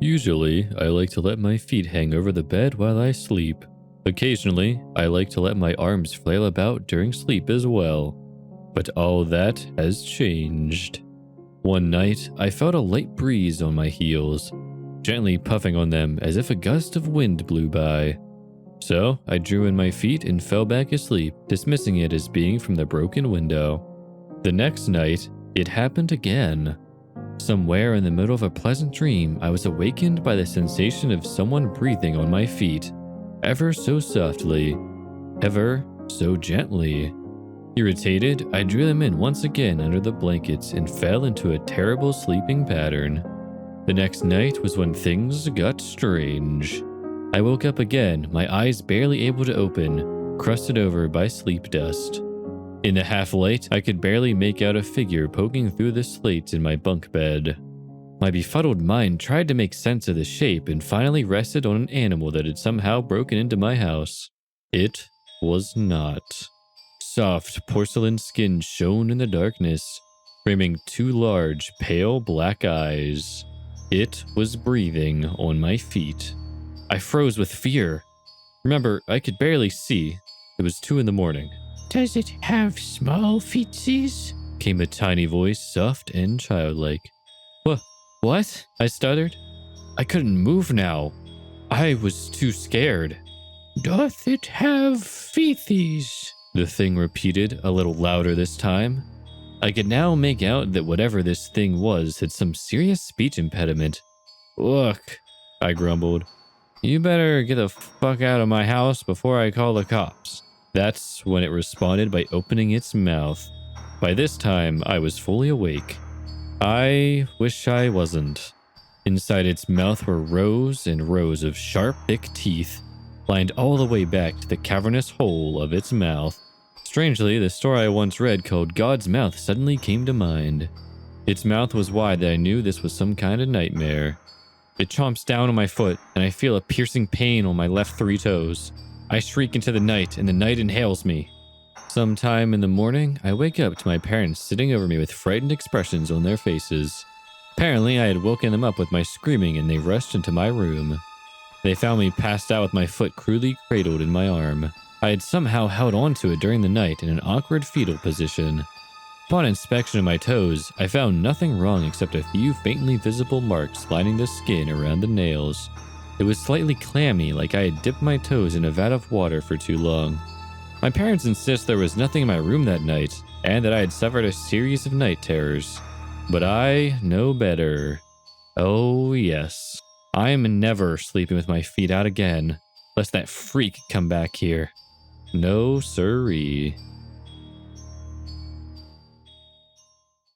Usually, I like to let my feet hang over the bed while I sleep. Occasionally, I like to let my arms flail about during sleep as well. But all that has changed. One night, I felt a light breeze on my heels, gently puffing on them as if a gust of wind blew by. So, I drew in my feet and fell back asleep, dismissing it as being from the broken window. The next night, it happened again. Somewhere in the middle of a pleasant dream, I was awakened by the sensation of someone breathing on my feet, ever so softly, ever so gently. Irritated, I drew them in once again under the blankets and fell into a terrible sleeping pattern. The next night was when things got strange. I woke up again, my eyes barely able to open, crusted over by sleep dust. In the half-light, I could barely make out a figure poking through the slate in my bunk bed. My befuddled mind tried to make sense of the shape and finally rested on an animal that had somehow broken into my house. It was not. Soft porcelain skin shone in the darkness, framing two large, pale black eyes. It was breathing on my feet. I froze with fear. Remember, I could barely see. It was 2 a.m. Does it have small feetsies? Came a tiny voice, soft and childlike. What? I stuttered. I couldn't move now. I was too scared. Doth it have feetsies? The thing repeated, a little louder this time. I could now make out that whatever this thing was had some serious speech impediment. Look, I grumbled. You better get the fuck out of my house before I call the cops. That's when it responded by opening its mouth. By this time, I was fully awake. I wish I wasn't. Inside its mouth were rows and rows of sharp, thick teeth, lined all the way back to the cavernous hole of its mouth. Strangely, the story I once read called God's Mouth suddenly came to mind. Its mouth was wide that I knew this was some kind of nightmare. It chomps down on my foot, and I feel a piercing pain on my left 3 toes. I shriek into the night, and the night inhales me. Sometime in the morning, I wake up to my parents sitting over me with frightened expressions on their faces. Apparently, I had woken them up with my screaming, and they rushed into my room. They found me passed out with my foot crudely cradled in my arm. I had somehow held onto it during the night in an awkward fetal position. Upon inspection of my toes, I found nothing wrong except a few faintly visible marks lining the skin around the nails. It was slightly clammy, like I had dipped my toes in a vat of water for too long. My parents insist there was nothing in my room that night, and that I had suffered a series of night terrors. But I know better. Oh yes, I am never sleeping with my feet out again, lest that freak come back here. No siree.